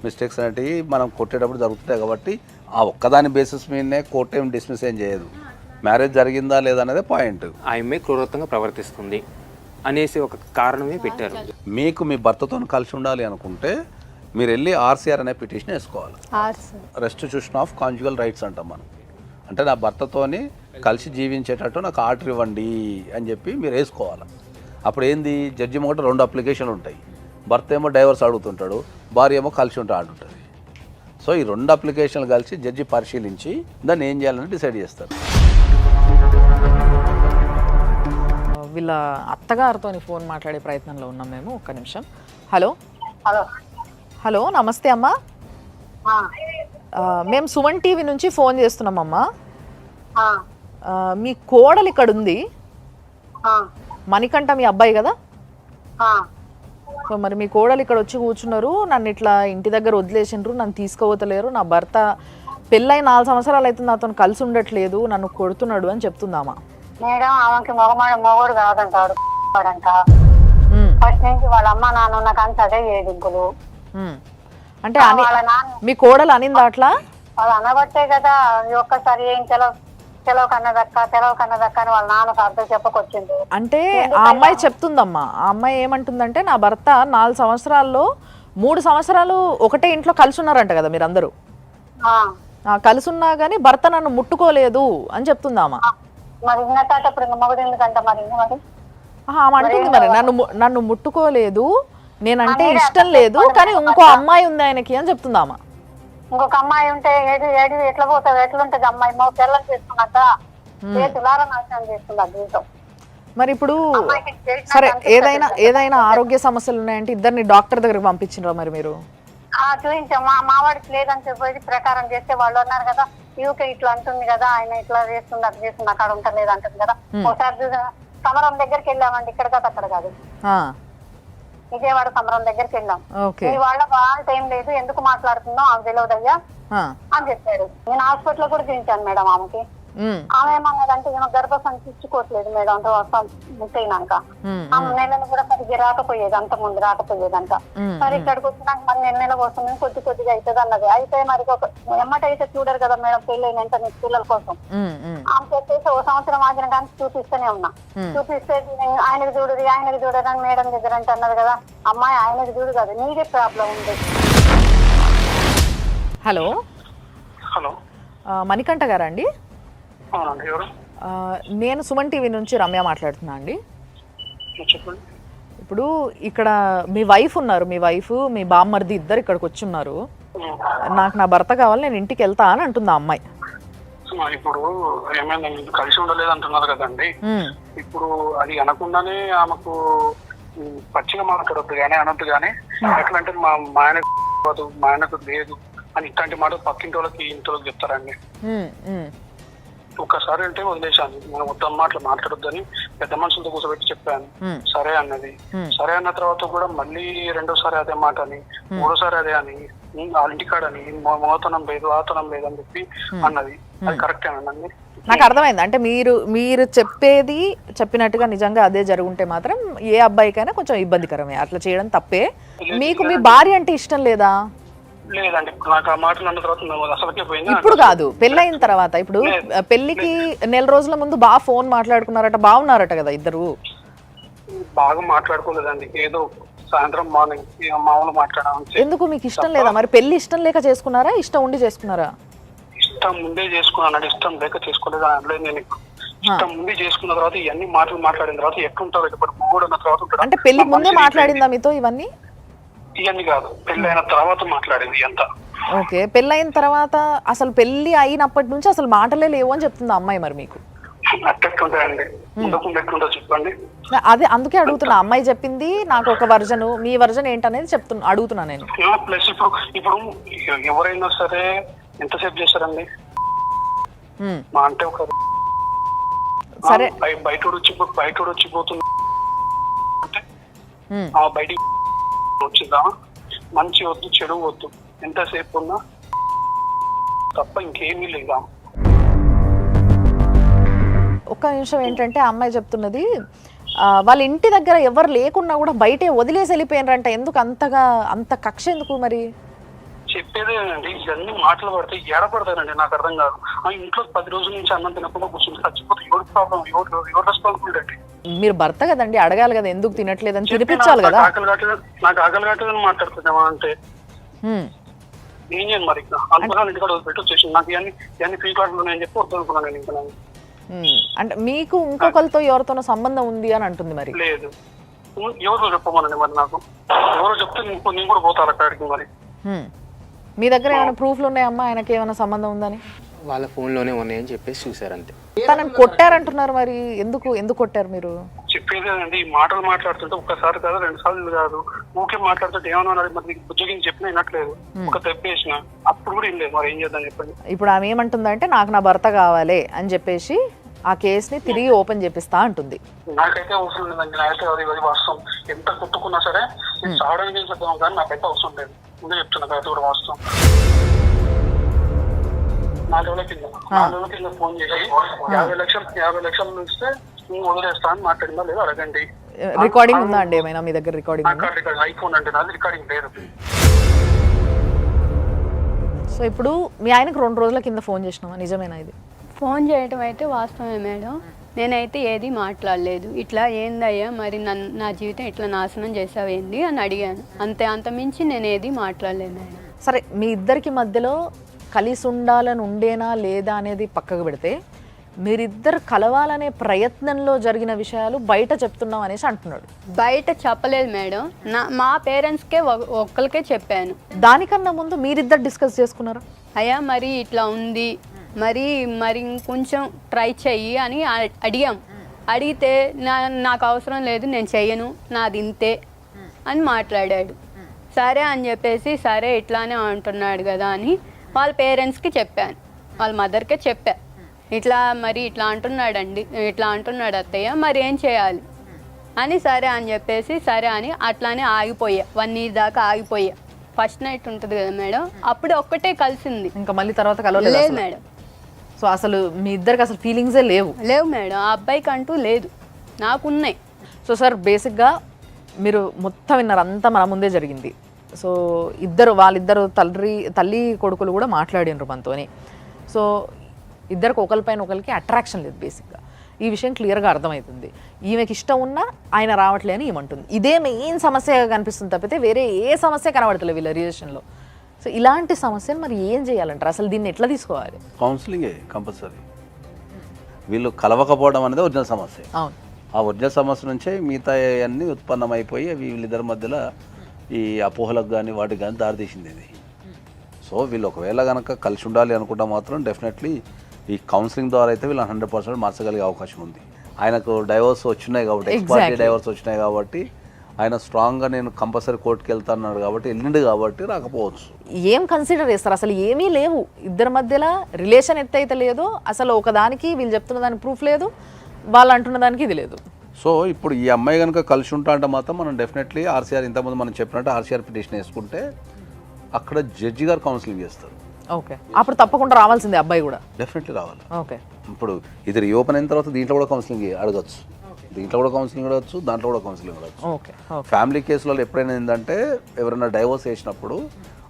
మిస్టేక్స్ అనేవి మనం కొట్టేటప్పుడు జరుగుతుంటాయి. కాబట్టి ఆ ఒక్కదాని బేసిస్ మీదనే కోర్టు ఏం డిస్మిస్ ఏం చేయదు, మ్యారేజ్ జరిగిందా లేదా అనేది పాయింట్. ఆమె క్రూరత్వంగా ప్రవర్తిస్తుంది అనేసి ఒక కారణమే పెట్టారు. మీకు మీ భర్తతో కలిసి ఉండాలి అనుకుంటే మీరు వెళ్ళి ఆర్సీఆర్ అనే పిటిషన్ వేసుకోవాలి, రెస్టిట్యూషన్ ఆఫ్ కాంజుగల్ రైట్స్ అంటాం మనం. అంటే నా భర్తతోని కలిసి జీవించేటట్టు నాకు ఆర్డర్ ఇవ్వండి అని చెప్పి మీరు వేసుకోవాలి. అప్పుడు ఏంది, జడ్జి మొదట 2 అప్లికేషన్లు ఉంటాయి, భర్త ఏమో డైవర్స్ అడుగుతుంటాడు, భార్య ఏమో కలిసి ఉంటే ఆడుంటుంది. సో ఈ 2 అప్లికేషన్లు కలిసి జడ్జి పరిశీలించి దాన్ని ఏం చేయాలని డిసైడ్ చేస్తారు. వీళ్ళ అత్తగారితో ఫోన్ మాట్లాడే ప్రయత్నంలో ఉన్నాం మేము. ఒక్క నిమిషం. హలో హలో హలో, నమస్తే అమ్మా. మేము సుమన్ టీవీ నుంచి ఫోన్ చేస్తున్నామమ్మా. మీ కోడలు ఇక్కడ ఉంది, మణికంఠ మీ అబ్బాయి కదా. సో మరి మీ కోడలు ఇక్కడ వచ్చి కూర్చున్నారు, నన్ను ఇట్లా ఇంటి దగ్గర వదిలేసిండ్రు, నన్ను తీసుకుపోతలేరు, నా భర్త పెళ్ళై 4 సంవత్సరాలు అవుతుంది నాతో కలిసి ఉండట్లేదు, నన్ను కొడుతున్నాడు అని చెప్తుందామా. మేడం ఆమెకి మొగోడు కాదంటాడు ఫస్ట్ నుంచి వాళ్ళ అమ్మ నాన్న నాకు అంత అదే ఏదింపులు. అంటే మీ కోడలు అనిందా అట్లా? వాళ్ళు అనబట్టే కదా ఒక్కసారి ఏం తెలవ కన్నదక్క అని వాళ్ళ నాన్నకు అర్థం చెప్పకొచ్చింది. అంటే ఆ అమ్మాయి చెప్తుందమ్మా, ఆ అమ్మాయి ఏమంటుందంటే నా భర్త 4 సంవత్సరాల్లో 3 సంవత్సరాలు ఒకటే ఇంట్లో కలిసి ఉన్నారంట కదా మీరందరూ, కలిసి ఉన్నా గానీ భర్త నన్ను ముట్టుకోలేదు అని చెప్తుందామా. మరి ఇప్పుడు మొగడు ఎందుకంట మరి అంటుంది మరి నన్ను ముట్టుకోలేదు, నేనంటే ఇష్టం లేదు, కానీ ఇంకో అమ్మాయి ఉంది ఆయనకి అని చెప్తుందామా. ఇంకొక అమ్మాయి ఉంటే ఏది ఎట్లా పోతుంది, ఎట్లుంటది అమ్మాయి మా పిల్లలు చేసుకున్నాక చేతులారా నాశనం చేసుకున్నా జీవితం. మరి ఇప్పుడు సరే ఏదైనా ఆరోగ్య సమస్యలు ఉన్నాయంటే ఇద్దరిని డాక్టర్ దగ్గరకు పంపించినరా మరి మీరు? చూపించాం, మా వాడికి లేదని చెప్పేది ప్రకారం చేస్తే వాళ్ళు అన్నారు కదా, యూకే ఇట్లా అంటుంది కదా, ఆయన ఇట్లా చేస్తుంది అది చేస్తుంది అక్కడ ఉంటలేదు అంటుంది కదా. ఒకసారి సమరం దగ్గరికి వెళ్ళామండి, ఇక్కడ కాదు అక్కడ కాదు, విజయవాడ సమరం దగ్గరికి వెళ్ళాం. మీ వాళ్ళ వాళ్ళతో ఏం లేదు, ఎందుకు మాట్లాడుతున్నావు ఆమె తెలియదయ్యా అని చెప్పాడు. నేను హాస్పిటల్ కూడా చూపించాను మేడం ఆమెకి. ఆమె ఏమన్నదంటే ఏమో గర్భసంచి ఇచ్చుకోవట్లేదు మేడం అంటే ముట్టయినాక. ఆమె నెలలు కూడా సరిగ్గా రాకపోయేది, అంత ముందు రాకపోయేదంట. మరి ఇక్కడికి వచ్చినాక మరి నెల వస్తుంది కొద్దిగా అవుతుంది అన్నది. అయితే మరి ఎమ్మటైతే చూడరు కదా మేడం పెళ్ళైన పిల్లల కోసం. ఆమె చెప్పేసి 1 సంవత్సరం ఆగిన కానీ చూపిస్తూనే ఉన్నా. చూపిస్తే ఆయనకు చూడరు అని మేడం దగ్గర అంటే అన్నది కదా, అమ్మాయి ఆయనకు చూడు కదా, నీదే ప్రాబ్లం ఉంది. హలో హలో, మణికంఠ గారా అండి? అవునండి, ఎవరు? నేను సుమన్ టీవీ నుంచి రమ్య మాట్లాడుతున్నా అండి. చెప్పండి. ఇప్పుడు ఇక్కడ మీ వైఫ్ ఉన్నారు, మీ వైఫ్ మీ బామ్మర్ది ఇద్దరు ఇక్కడికి వచ్చి ఉన్నారు, నాకు నా భర్త కావాలి నేను ఇంటికి వెళ్తా అని అంటుంది ఆ అమ్మాయి. ఇప్పుడు ఏమైనా కలిసి ఉండలేదు అంటున్నారు కదండి, ఇప్పుడు అది అనకుండానే ఆమెకు పచ్చిగా మాట్లాడొద్దు కానీ అనొద్దు కానీ, ఎట్లా అంటే మా ఆయనకు లేదు అని ఇట్లాంటి మాట పక్కింటి వాళ్ళకి ఇంటి వాళ్ళకి చెప్తారండి. ఒక్కసారి అంటే వదిలేశాను, నేను మొత్తం మాటలు మాట్లాడొద్దని పెద్ద మనుషులతో కూర్చోబెట్టి చెప్పాను. సరే అన్నది. సరే అన్న తర్వాత కూడా మళ్ళీ 2వ సారి అదే మాట అని, 3వసారి అదే అని, వాళ్ళ ఇంటికాడని మోతనం లేదు ఆతనం లేదు అని చెప్పి అన్నది. అది కరెక్టేనండి? నాకు అర్థమైంది. అంటే మీరు చెప్పినట్టుగా నిజంగా అదే జరుగుంటే మాత్రం ఏ అబ్బాయికైనా కొంచెం ఇబ్బందికరమే, అట్లా చేయడం తప్పే. మీకు మీ భార్య అంటే ఇష్టం లేదా? లేదండి ఇప్పుడు నాకు ఆ మాటలు అన్న తర్వాత మేము అసలుకే పోయింది. ఇప్పుడు కాదు, పెళ్ళైన తర్వాత. ఇప్పుడు పెళ్లికి నెల రోజుల ముందు బాగా ఫోన్ మాట్లాడుకున్నారట, బాగున్నారట కదా ఇద్దరు? బాగా మాట్లాడుకోలేదండి, ఏదో సాయంత్రం మార్నింగ్ మామూలు మాట్లాడాము. ఎందుకు, మీకు ఇష్టం లేదా మరి? పెళ్లి ఇష్టం లేక చేసుకున్నారా, ఇష్టం ఉండి చేసుకున్నారా? ఇష్టం ముందే చేసుకున్నాను, ఇష్టం లేక చేసుకోలేదు అనలేదు నేను. ఇష్టం ముందే చేసుకున్న తర్వాత ఇవన్నీ మాటలు మాట్లాడిన తర్వాత ఎట్లుంటారు ఇప్పుడు మూడు అన్న తర్వాత ఉంటాడు. అంటే పెళ్లి ముందే మాట్లాడిందా మీతో ఇవన్నీ? ఇవన్నీ కాదు, పెళ్లి అయిన తర్వాత మాట్లాడింది అంతా. ఓకే, పెళ్ళైన తర్వాత అసలు పెళ్లి అయినప్పటి నుంచి అసలు మాటలే లేవు అని చెప్తుంది అమ్మాయి. మరి మీకు అట్టెట్లుంటాయండి, ఉండకుండా ఎట్లుంటో చెప్పండి. అదే అందుకే అడుగుతున్నా, అమ్మాయి చెప్పింది నాకు ఒక వర్జను, మీ వర్జన్ ఏంటనేది అడుగుతున్నా నేను. ప్లస్ ఇప్పుడు ఎవరైనా సరే ఎంతసేపు చేస్తారండి? మా అంటే ఒక సరే బయట వచ్చిపోతుంది అంటే బయటికి వచ్చిందా, మంచి వద్దు చెడు వద్దు, ఎంతసేపు ఉన్నా తప్ప ఇంకేమీ లేదా. ఒక్క నిమిషం, ఏంటంటే అమ్మాయి చెప్తున్నది వాళ్ళ ఇంటి దగ్గర ఎవరు లేకున్నా కూడా బయటే వదిలేసి వెళ్ళిపోయినారంట. ఎందుకు అంతగా, అంత కక్ష ఎందుకు మరి? చెప్పేదేనండి, ఇవన్నీ మాటలు పడితే ఏడపడతానండి, నాకు అర్థం కాదు. ఆ ఇంట్లో 10 రోజుల నుంచి అన్నం తినకుండా కూర్చుంటే చచ్చిపోతే ఎవరి ప్రాబ్లం, ఎవరు రెస్పాన్సిబిలిటీ అండి? మీరు భర్త కదండి, అడగాలి కదా ఎందుకు తినట్లేదని, తినిపించాలి కదా. నాకు ఆకలి కావట్లేదని మాట్లాడుతున్నామా అంటే ఏం చేయండి మరి? అనుకున్నాను ఇంటికాడ వదిలిపెట్టి వచ్చేసి నాకు ఇవన్నీ ఫ్రీ కార్డులు ఉన్నాయని చెప్పి వద్దు అనుకున్నాను నేను. ఇంకా అంటే మీకు ఇంకొకరితో ఎవరితోనో సంబంధం ఉంది అని అంటుంది మరి? లేదు, ఎవరో చెప్పమనండి మరి, నాకు ఎవరో చెప్తే నేను కూడా పోతాను అక్కడికి. మరి మీ దగ్గర ఏమైనా ప్రూఫ్లు ఉన్నాయమ్మా ఆయనకి ఏమైనా సంబంధం ఉందని? వాళ్ళ ఫోన్లోనే ఉన్నాయని చెప్పేసి చూసారు అంతే. తనని కొట్టారంటున్నారు, మరి ఎందుకు కొట్టారు మీరు? చెప్పేదేనండి, ఈ మాటలు మాట్లాడుతుంటే ఒక్కసారి కాదు 2 సార్లు కాదు, ఊకే మాట్లాడుతుంటే ఏమన్నా మరి నీకు బుజ్జగిని చెప్పినా వినట్లేదు, ఒక దెబ్బేసిన అప్పుడు కూడా ఏం లేదు. మరి ఏం చేద్దాం చెప్పండి? ఇప్పుడు ఆమె ఏమంటుందంటే నాకు నా భర్త కావాలి అని చెప్పేసి ఆ కేసుని తిరిగి ఓపెన్ చేపిస్తా అంటుంది. నాకైతే అవసరం లేదండి, నాకైతే అది వాస్తవం. ఎంత కొట్టుకున్నా సరే నేను చావడానికి చెప్తాం, కానీ నాకైతే అవసరం లేదు. ముందే చెప్తున్నా, అది కూడా వాస్తవం. 4 రోజుల కింద ఫోన్ చేసి 50 లక్షలు ఇస్తే నేను వదిలేస్తా అని మాట్లాడిందా లేదా అడగండి. రికార్డింగ్ ఉందా అండి ఏమైనా మీ దగ్గర? రికార్డింగ్ ఐఫోన్ అంటే నాది రికార్డింగ్ లేదు. సో ఇప్పుడు మీ ఆయనకు 2 రోజుల కింద ఫోన్ చేసినామా, నిజమేనా ఇది? ఫోన్ చేయటం అయితే వాస్తవమే మేడం. నేనైతే ఏది మాట్లాడలేదు. ఇట్లా ఏందయ్యా మరి నా జీవితం ఇట్లా నాశనం చేసావేంది అని అడిగాను, అంత మించి నేను ఏది మాట్లాడలేదు మేడం. సరే, మీ ఇద్దరికి మధ్యలో కలిసి ఉండాలని ఉండేనా లేదా అనేది పక్కకు పెడితే, మీరిద్దరు కలవాలనే ప్రయత్నంలో జరిగిన విషయాలు బయట చెప్తున్నాం అనేసి అంటున్నాడు. బయట చెప్పలేదు మేడం, మా పేరెంట్స్కే ఒక్కరికే చెప్పాను. దానికన్నా ముందు మీరిద్దరు డిస్కస్ చేసుకున్నారు. అయ్యా మరి ఇట్లా ఉంది, మరి ఇంకొంచెం ట్రై చెయ్యి అని అడిగాం. అడిగితే నాకు అవసరం లేదు, నేను చెయ్యను, నాది ఇంతే అని మాట్లాడాడు. సరే అని చెప్పేసి సరే ఇట్లానే అంటున్నాడు కదా అని వాళ్ళ పేరెంట్స్కి చెప్పాను, వాళ్ళ మదర్కే చెప్పా. ఇట్లా అంటున్నాడు అత్తయ్య, మరి ఏం చేయాలి అని. సరే అని చెప్పేసి సరే అని అట్లానే ఆగిపోయా. 1 year దాకా ఆగిపోయా. ఫస్ట్ నైట్ ఉంటుంది కదా మేడం, అప్పుడు ఒక్కటే కలిసింది, ఇంకా మళ్ళీ తర్వాత కలవలేదు మేడం. సో అసలు మీ ఇద్దరికి అసలు ఫీలింగ్సే లేవు మేడం. ఆ అబ్బాయికి అంటూ లేదు, నాకున్నాయి. సో సార్, బేసిక్గా మీరు మొత్తం విన్నారు, అంతా మన ముందే జరిగింది. సో వాళ్ళిద్దరు తల్లి కొడుకులు కూడా మాట్లాడినరు మనతోని. సో ఇద్దరికి ఒకరిపైన ఒకరికి అట్రాక్షన్ లేదు బేసిక్గా. ఈ విషయం క్లియర్గా అర్థమవుతుంది. ఈమెకి ఇష్టం ఉన్నా ఆయన రావట్లే అని ఏమంటుంది. ఇదే మెయిన్ సమస్యగా కనిపిస్తుంది తప్పితే వేరే ఏ సమస్య కనబడతలేదు వీళ్ళ రిలేషన్లో. సో ఇలాంటి సమస్యను మరి ఏం చేయాలంటారు? అసలు దీన్ని ఎట్లా తీసుకోవాలి? కౌన్సిలింగే కంపల్సరీ. వీళ్ళు కలవకపోవడం అనేది ఒరిజినల్ సమస్య. అవును, ఆ ఒరిజినల్ సమస్య నుంచే మిగతా అన్నీ ఉత్పన్నమైపోయి వీళ్ళిద్దరి మధ్యలో ఈ అపోహలకు కానీ వాటికి కానీ దారితీసింది ఇది. సో వీళ్ళు ఒకవేళ కనుక కలిసి ఉండాలి అనుకుంటే మాత్రం డెఫినెట్లీ ఈ కౌన్సిలింగ్ ద్వారా అయితే వీళ్ళు 100% మార్చగలిగే అవకాశం ఉంది. ఆయనకు డైవర్స్ వచ్చినాయి కాబట్టి, ఎక్స్పార్టీ డైవర్స్ వచ్చినాయి కాబట్టి ఆయన స్ట్రాంగ్గా నేను కంపల్సరీ కోర్టుకి వెళ్తాన్నాడు కాబట్టి వెళ్ళిండు కాబట్టి రాకపోవచ్చు. ఏం కన్సిడర్ చేస్తారు? అసలు ఏమీ లేవు ఇద్దరి మధ్యలో, రిలేషన్ ఎత్తైతే లేదు అసలు. ఒకదానికి వీళ్ళు చెప్తున్న దానికి ప్రూఫ్ లేదు, వాళ్ళు అంటున్న దానికి ఇది లేదు. సో ఇప్పుడు ఈ అమ్మాయి కనుక కలిసి ఉంటా అంటే మాత్రం మనం డెఫినెట్లీ ఆర్సీఆర్, ఇంతకుముందు మనం చెప్పినట్టు ఆర్సీఆర్ పిటిషన్ వేసుకుంటే అక్కడ జడ్జి గారు కౌన్సిలింగ్ చేస్తారు. ఓకే, అప్పుడు తప్పకుండా రావాల్సిందే అబ్బాయి కూడా. డెఫినెట్లీ రావాలి. ఓకే, ఇప్పుడు ఇది రీఓపెన్ అయిన తర్వాత దీంట్లో కూడా కౌన్సిలింగ్ అడగచ్చు, దీంట్లో కూడా కౌన్సిలింగ్ అడగచ్చు, దాంట్లో కూడా కౌన్సిలింగ్ అడగచ్చు. ఓకే. ఫ్యామిలీ కేసులలో ఎప్పుడైనా ఏంటంటే ఎవరైనా డైవోర్స్ చేసినప్పుడు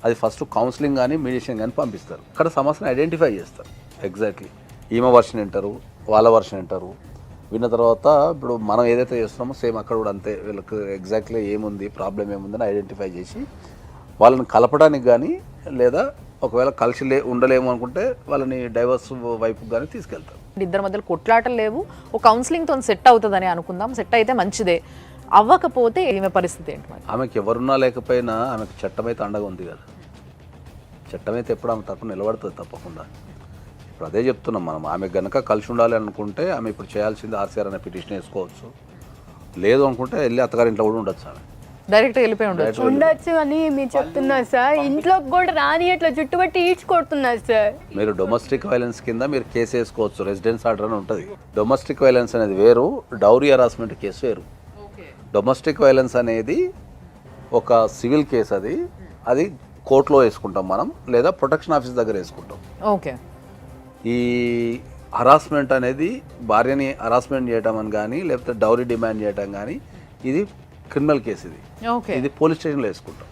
అది ఫస్ట్ కౌన్సిలింగ్ కానీ మీడియేషన్ కానీ పంపిస్తారు. అక్కడ సమస్యను ఐడెంటిఫై చేస్తారు. ఎగ్జాక్ట్లీ ఈమె వర్షన్ వింటారు, వాళ్ళ వర్షన్ వింటారు. విన్న తర్వాత ఇప్పుడు మనం ఏదైతే చేస్తున్నామో సేమ్ అక్కడ కూడా అంతే. వీళ్ళకి ఎగ్జాక్ట్లీ ఏముంది, ప్రాబ్లం ఏముందని ఐడెంటిఫై చేసి వాళ్ళని కలపడానికి కానీ లేదా ఒకవేళ కలిసి ఉండలేము అనుకుంటే వాళ్ళని డైవర్స్ వైపు కానీ తీసుకెళ్తారు. ఇద్దరి మధ్యలో కొట్లాటలు లేవు, ఒక కౌన్సిలింగ్తో సెట్ అవుతుందని అనుకుందాం. సెట్ అయితే మంచిదే, అవ్వకపోతే ఈమె పరిస్థితి ఏంటి మరి? ఆమెకి ఎవరున్నా లేకపోయినా ఆమెకు చట్టం అయితే అండగా ఉంది కదా. చట్టం అయితే ఎప్పుడు ఆమె తరపున నిలబడుతుంది తప్పకుండా. ఇప్పుడు అదే చెప్తున్నాం మనం. ఆమె గనక కలిసి ఉండాలి అనుకుంటే ఆమె ఇప్పుడు చేయాల్సింది ఆర్సీఆర్ అనే పిటిషన్ వేసుకోవచ్చు. లేదు అనుకుంటే వెళ్ళి అత్తగారింట్లో కూడా ఉండొచ్చు. ఆమె డైరెక్ట్గా వెళ్ళిపోయి ఉండొచ్చు అని మీరు చెప్తున్నారు సార్. ఇంట్లోకి కూడా రాని అట్లా చుట్టుబట్టి ఈడ్చి కొడుతున్నారు సార్. మీరు డొమెస్టిక్ వైలెన్స్ కింద మీరు కేసు వేసుకోవచ్చు. రెసిడెన్స్ ఆర్డర్ అని ఉంటుంది. డొమెస్టిక్ వైలెన్స్ అనేది వేరు, డౌరీ హరాస్మెంట్ కేసు వేరు. డొమెస్టిక్ వైలెన్స్ అనేది ఒక సివిల్ కేసు. అది కోర్టులో వేసుకుంటాం మనం, లేదా ప్రొటెక్షన్ ఆఫీస్ దగ్గర వేసుకుంటాం. ఓకే. ఈ హరాస్మెంట్ అనేది భార్యని హరాస్మెంట్ చేయటం అని కానీ లేకపోతే డౌరీ డిమాండ్ చేయటం కానీ ఇది క్రిమినల్ కేసు. ఇది పోలీస్ స్టేషన్లో వేసుకుంటాం.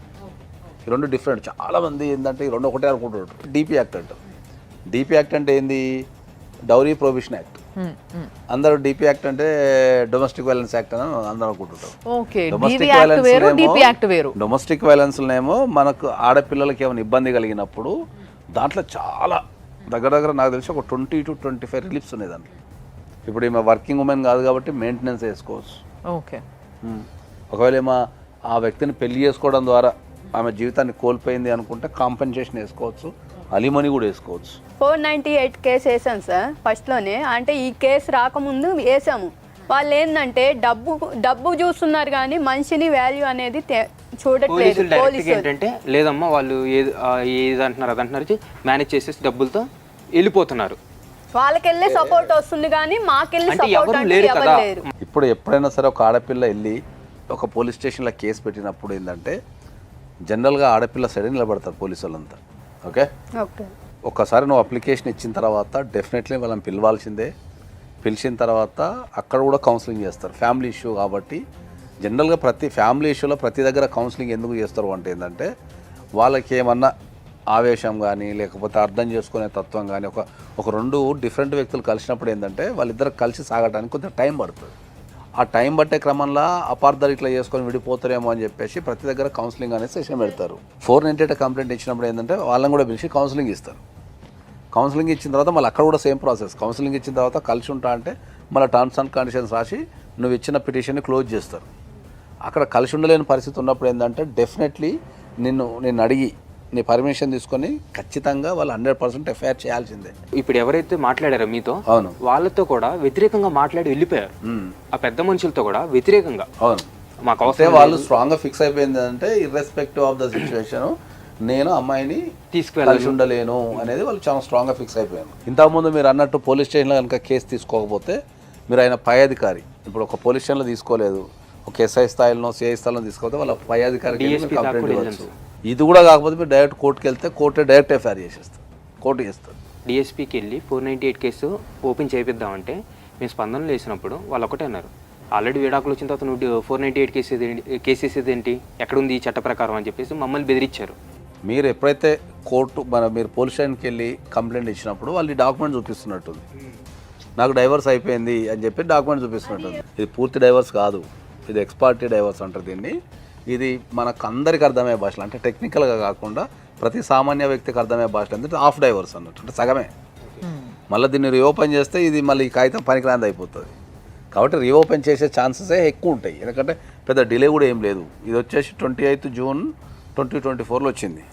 ఈ రెండు డిఫరెంట్. చాలా మంది ఏంటంటే ఈ రెండు ఒకటే అనుకుంటారు. డిపి యాక్ట్ అంటారు. డిపి యాక్ట్ అంటే ఏంది? Dowry prohibition act. అందరూ డిపి యాక్ట్ అంటే డొమెస్టిక్ వైలెన్స్ యాక్ట్ అని అందరూ అనుకుంటుంటారు. డొమెస్టిక్ వైలెన్స్ ఏమో మనకు ఆడపిల్లలకి ఏమైనా ఇబ్బంది కలిగినప్పుడు దాంట్లో చాలా దగ్గర నాకు తెలిసి ఒక 20 to 25 రిలీఫ్స్ ఉన్నాయి దాంట్లో. ఇప్పుడు ఈమె వర్కింగ్ ఉమెన్ కాదు కాబట్టి మెయింటెనెన్స్ వేసుకోవచ్చు. ఓకే. ఒకవేళ ఆ వ్యక్తిని పెళ్లి చేసుకోవడం ద్వారా ఆమె జీవితాన్ని కోల్పోయింది అనుకుంటే కాంపెన్సేషన్ వేసుకోవచ్చు, అలిమనీ కూడా వేసుకోవచ్చు. 498 కేసు వేసాం సార్ ఫస్ట్లోనే. అంటే ఈ కేసు రాకముందు వేసాము. వాళ్ళు ఏంటంటే డబ్బు చూస్తున్నారు కానీ మనిషిని వాల్యూ అనేది చూడట్లేదు. పోలీసులు ఏంటంటే లేదమ్మా వాళ్ళు ఏది అంటున్నారు అది అంటున్నారు, మేనేజ్ చేసేసి డబ్బులతో వెళ్ళిపోతున్నారు. వాళ్ళకెళ్ళి సపోర్ట్ వస్తుంది కానీ మాకెళ్ళి సపోర్ట్ అంటే ఎవరు లేరు. ఇప్పుడు ఎప్పుడైనా సరే ఒక ఆడపిల్ల వెళ్ళి ఒక పోలీస్ స్టేషన్లో కేసు పెట్టినప్పుడు ఏంటంటే జనరల్గా ఆడపిల్ల సైడ్ నిలబడతారు పోలీసు వాళ్ళంతా. ఓకే. ఒక్కసారి నువ్వు అప్లికేషన్ ఇచ్చిన తర్వాత డెఫినెట్లీ వాళ్ళని పిలవాల్సిందే. పిలిచిన తర్వాత అక్కడ కూడా కౌన్సిలింగ్ చేస్తారు. ఫ్యామిలీ ఇష్యూ కాబట్టి జనరల్గా ప్రతి ఫ్యామిలీ ఇష్యూలో ప్రతి దగ్గర కౌన్సిలింగ్ ఎందుకు చేస్తారు అంటే ఏంటంటే వాళ్ళకి ఏమన్నా ఆవేశం కానీ లేకపోతే అర్థం చేసుకునే తత్వం కానీ ఒక రెండు డిఫరెంట్ వ్యక్తులు కలిసినప్పుడు ఏంటంటే వాళ్ళిద్దరు కలిసి సాగడానికి కొంచెం టైం పడుతుంది. ఆ టైం పట్టే క్రమంలో అపార్థాలు ఇట్లా చేసుకొని విడిపోతారేమో అని చెప్పేసి ప్రతి దగ్గర కౌన్సిలింగ్ అనే సెషన్ పెడతారు. 498 కంప్లైంట్ ఇచ్చినప్పుడు ఏంటంటే వాళ్ళని కూడా పిలిచి కౌన్సిలింగ్ ఇస్తారు. కౌన్సిలింగ్ ఇచ్చిన తర్వాత మళ్ళీ అక్కడ కూడా సేమ్ ప్రాసెస్. కౌన్సిలింగ్ ఇచ్చిన తర్వాత కలిసి ఉంటా అంటే మళ్ళీ టర్మ్స్ అండ్ కండిషన్స్ రాసి నువ్వు ఇచ్చిన పిటిషన్ని క్లోజ్ చేస్తారు. అక్కడ కలిసి ఉండలేని పరిస్థితి ఉన్నప్పుడు ఏంటంటే డెఫినెట్లీ నిన్ను అడిగి నీ పర్మిషన్ తీసుకొని ఖచ్చితంగా వాళ్ళు 100% ఎఫ్ఐఆర్ చేయాల్సిందే. ఇప్పుడు ఎవరైతే మాట్లాడారో మీతో, అవును, వాళ్ళతో కూడా వ్యతిరేకంగా మాట్లాడి వెళ్ళిపోయారు. ఆ పెద్ద మనుషులతో కూడా వ్యతిరేకంగా. అవును, మాకు అవసరం వాళ్ళు స్ట్రాంగ్గా ఫిక్స్ అయిపోయింది అంటే ఇర్రెస్పెక్టివ్ ఆఫ్ ద సిచ్యువేషన్ నేను అమ్మాయిని కలిసి ఉండలేను అనేది వాళ్ళు చాలా స్ట్రాంగ్గా ఫిక్స్ అయిపోయారు. ఇంతకుముందు మీరు అన్నట్టు పోలీస్ స్టేషన్లో కనుక కేసు తీసుకోకపోతే మీరు ఆయన పై అధికారి, ఇప్పుడు ఒక పోలీస్ స్టేషన్లో తీసుకోలేదు, ఒక ఎస్ఐ స్థాయిలో సిఐ స్థాయిలో తీసుకోకపోతే వాళ్ళ పై అధికారికి కంప్లైంట్ ఇవ్వచ్చు. ఇది కూడా కాకపోతే మీరు డైరెక్ట్ కోర్టుకి వెళ్తే కోర్టే డైరెక్ట్ ఎఫ్ఐఆర్ చేసేస్తారు, కోర్టు చేస్తారు. డిఎస్పీకి వెళ్ళి 498 కేసు ఓపెన్ చేపిద్దామంటే మేము స్పందనలు వేసినప్పుడు వాళ్ళు ఒకటే అన్నారు, ఆల్రెడీ విడాకులు వచ్చిన తర్వాత నువ్వు 498 కేసు వేసేది ఏంటి, ఎక్కడుంది ఈ చట్ట ప్రకారం అని చెప్పేసి మమ్మల్ని బెదిరించారు. మీరు ఎప్పుడైతే మీరు పోలీస్ స్టేషన్కి వెళ్ళి కంప్లైంట్ ఇచ్చినప్పుడు వాళ్ళు ఈ డాక్యుమెంట్ చూపిస్తున్నట్టుంది, నాకు డైవర్స్ అయిపోయింది అని చెప్పి డాక్యుమెంట్ చూపిస్తున్నట్టుంది. ఇది పూర్తి డైవర్స్ కాదు, ఇది ఎక్స్పార్టీ డైవర్స్ అంటారు దీన్ని. ఇది మనకు అందరికి అర్థమయ్యే భాషలో, అంటే టెక్నికల్గా కాకుండా ప్రతి సామాన్య వ్యక్తికి అర్థమయ్యే భాషలో అంటే హాఫ్ డైవర్స్ అన్నట్టు, అంటే సగమే. మళ్ళీ దీన్ని రీఓపెన్ చేస్తే ఇది మళ్ళీ ఈ కాగితం పనికిరాంది అయిపోతుంది. కాబట్టి రీఓపెన్ చేసే ఛాన్సెసే ఎక్కువ ఉంటాయి, ఎందుకంటే పెద్ద డిలే కూడా ఏం లేదు. ఇది వచ్చేసి 28 జూన్ 2024లో వచ్చింది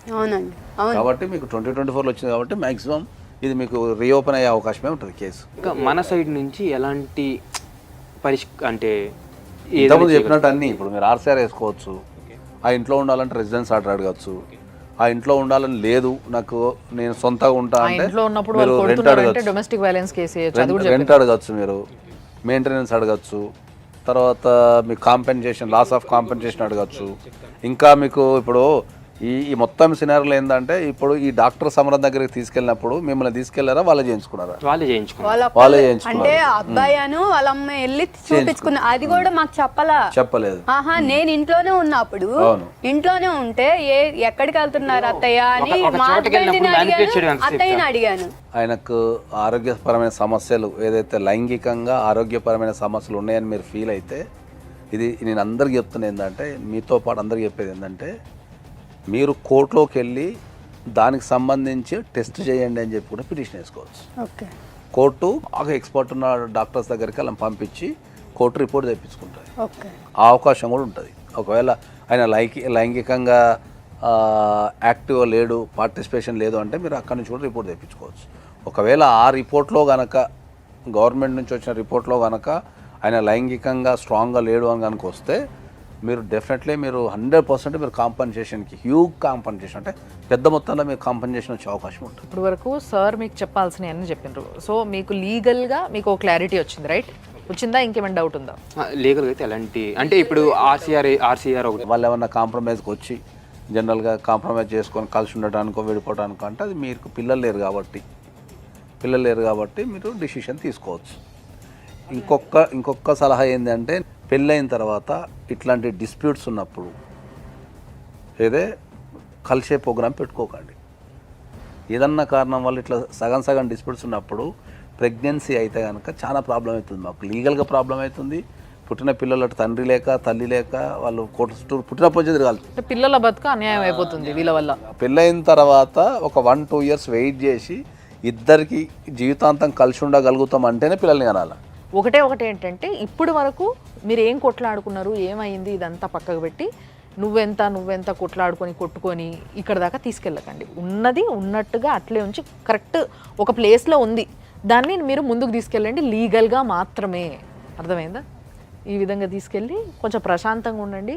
కాబట్టి మీకు 2024లో వచ్చింది కాబట్టి మ్యాక్సిమం ఇది మీకు రీఓపెన్ అయ్యే అవకాశమే ఉంటుంది కేసు. ఇంకా మన సైడ్ నుంచి ఎలాంటి అంటే ఇంతకుముందు చెప్పినట్టు అన్నీ ఇప్పుడు మీరు ఆర్సీఆర్ వేసుకోవచ్చు, ఆ ఇంట్లో ఉండాలంటే రెసిడెన్స్ ఆర్డర్ అడగచ్చు, ఆ ఇంట్లో ఉండాలని లేదు నాకు నేను సొంతంగా ఉంటా అంటే మీరు రెంట్ అడగచ్చు, రెంట్ అడగచ్చు, మీరు మెయింటెనెన్స్ అడగచ్చు, తర్వాత మీకు కాంపెన్సేషన్ లాస్ ఆఫ్ కాంపెన్సేషన్ అడగచ్చు. ఇంకా మీకు ఇప్పుడు ఈ మొత్తం సినారీలో ఏంటంటే ఇప్పుడు ఈ డాక్టర్ సమరం దగ్గరికి తీసుకెళ్ళినప్పుడు మిమ్మల్ని తీసుకెళ్లారా వాళ్ళే చేయించుకున్నారా? వాళ్ళే చేయించుకున్నారు. వాళ్ళే అంటే చేయించుకున్నారు. అబ్బాయి వాళ్ళ అమ్మ వెళ్ళి చూపించుకున్నా, అది కూడా మాకు చెప్పలేదు. ఆహా, నేను ఇంట్లోనే ఉన్నప్పుడు ఇంట్లోనే ఉంటే ఎక్కడికి వెళ్తున్నారు అత్తయ్య అని మా హస్బెండ్ని అడిగాను, అత్తయ్యని అడిగాను. ఆయనకు ఆరోగ్యపరమైన సమస్యలు ఏదైతే లైంగికంగా ఆరోగ్యపరమైన సమస్యలు ఉన్నాయని మీరు ఫీల్ అయితే, ఇది నేను అందరికి చెప్తున్నా ఏంటంటే, మీతో పాటు అందరికి చెప్పేది ఏంటంటే, మీరు కోర్టులోకి వెళ్ళి దానికి సంబంధించి టెస్ట్ చేయండి అని చెప్పి కూడా పిటిషన్ వేసుకోవచ్చు. ఓకే, కోర్టు బాగా ఎక్స్పర్ట్ ఉన్న డాక్టర్స్ దగ్గరికి అలా పంపించి కోర్టు రిపోర్ట్ తెప్పించుకుంటుంది. ఓకే, ఆ అవకాశం కూడా ఉంటుంది. ఒకవేళ ఆయన లైంగికంగా యాక్టివ్ లేడు, పార్టిసిపేషన్ లేదు అంటే మీరు అక్కడి నుంచి కూడా రిపోర్ట్ తెప్పించుకోవచ్చు. ఒకవేళ ఆ రిపోర్ట్లో కనుక గవర్నమెంట్ నుంచి వచ్చిన రిపోర్ట్లో కనుక ఆయన లైంగికంగా స్ట్రాంగ్గా లేడు అని కనుక వస్తే మీరు డెఫినెట్లీ మీరు 100% మీరు కాంపన్సేషన్కి హ్యూజ్ కాంపన్సేషన్ అంటే పెద్ద మొత్తంలో మీరు కాంపన్సేషన్ వచ్చే అవకాశం ఉంటుంది. ఇప్పుడు వరకు సార్ మీకు చెప్పాల్సినవి అన్నీ చెప్పినారు. సో మీకు లీగల్గా మీకు ఒక క్లారిటీ వచ్చింది, రైట్? వచ్చిందా? ఇంకేమైనా డౌట్ ఉందా? లీగల్గా అయితే ఎలాంటి అంటే ఇప్పుడు ఆర్సీఆర్ ఒకటి వాళ్ళు ఏమన్నా కాంప్రమైజ్కి వచ్చి జనరల్గా కాంప్రమైజ్ చేసుకొని కలిసి ఉండటానికో విడిపోవడానికో అంటే అది మీకు పిల్లలు లేరు కాబట్టి మీరు డిసిషన్ తీసుకోవచ్చు. ఇంకొక సలహా ఏంటంటే, పెళ్ళైన తర్వాత ఇట్లాంటి డిస్ప్యూట్స్ ఉన్నప్పుడు కలిసే ప్రోగ్రామ్ పెట్టుకోకండి. ఏదన్నా కారణం వల్ల ఇట్లా సగం డిస్ప్యూట్స్ ఉన్నప్పుడు ప్రెగ్నెన్సీ అయితే కనుక చాలా ప్రాబ్లం అవుతుంది. మాకు లీగల్గా ప్రాబ్లం అవుతుంది. పుట్టిన పిల్లలు తండ్రి లేక తల్లి లేక వాళ్ళు కోర్టు చుట్టూ పుట్టినప్పుడు తిరగాలి. పిల్లల బతుక అన్యాయం అయిపోతుంది వీళ్ళ వల్ల. పెళ్ళైన తర్వాత ఒక 1-2 years వెయిట్ చేసి ఇద్దరికి జీవితాంతం కలిసి ఉండగలుగుతాం అంటేనే పిల్లల్ని కనాలి. ఒకటే ఏంటంటే, ఇప్పుడు వరకు మీరు ఏం కొట్లాడుకున్నారు, ఏమైంది, ఇదంతా పక్కకు పెట్టి నువ్వెంత కొట్టుకొని ఇక్కడ దాకా తీసుకెళ్ళకండి. ఉన్నది ఉన్నట్టుగా అట్లే ఉంచి కరెక్ట్ ఒక ప్లేస్లో ఉంది, దాన్ని మీరు ముందుకు తీసుకెళ్ళండి లీగల్గా మాత్రమే. అర్థమైందా? ఈ విధంగా తీసుకెళ్ళి కొంచెం ప్రశాంతంగా ఉండండి.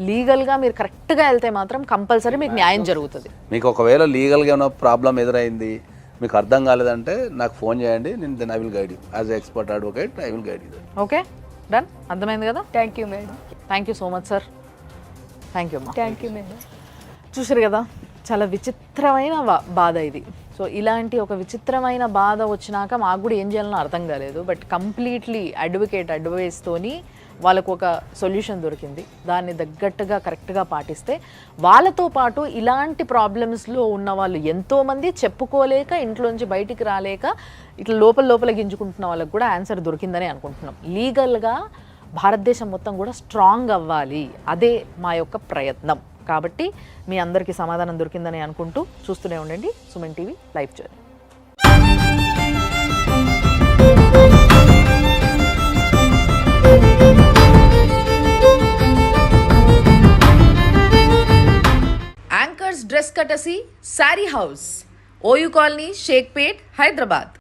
లీగల్గా మీరు కరెక్ట్గా వెళ్తే మాత్రం కంపల్సరీ మీకు న్యాయం జరుగుతుంది. మీకు ఒకవేళ లీగల్గా ఏమైనా ప్రాబ్లం ఎదురైంది, మీకు అర్థం కాలేదంటే నాకు ఫోన్ చేయండి, నేను I will guide you as a expert advocate. I will guide you. Okay, done. అర్థమైంది కదా? Thank you madam. Thank you so much sir. Thank you అమ్మా. Thank you madam. చూసారు కదా, చాలా విచిత్రమైన బాధ ఇది. సో ఇలాంటి ఒక విచిత్రమైన బాధ వచ్చినాక మాకు కూడా ఏం చేయాలనో అర్థం కాలేదు. బట్ కంప్లీట్లీ అడ్వైస్తోని వాళ్ళకు ఒక సొల్యూషన్ దొరికింది. దాన్ని తగ్గట్టుగా కరెక్ట్గా పాటిస్తే వాళ్ళతో పాటు ఇలాంటి ప్రాబ్లమ్స్లో ఉన్న వాళ్ళు ఎంతోమంది చెప్పుకోలేక ఇంట్లోంచి బయటికి రాలేక ఇట్లా లోపల గింజుకుంటున్న వాళ్ళకి కూడా ఆన్సర్ దొరికిందని అనుకుంటున్నాం. లీగల్గా భారతదేశం మొత్తం కూడా స్ట్రాంగ్ అవ్వాలి, అదే మా యొక్క ప్రయత్నం. కాబట్టి మీ అందరికీ సమాధానం దొరికిందని అనుకుంటూ చూస్తూనే ఉండండి Suman TV live journey. Anchors dress courtesy sari house, OU colony, Shaikpet, Hyderabad.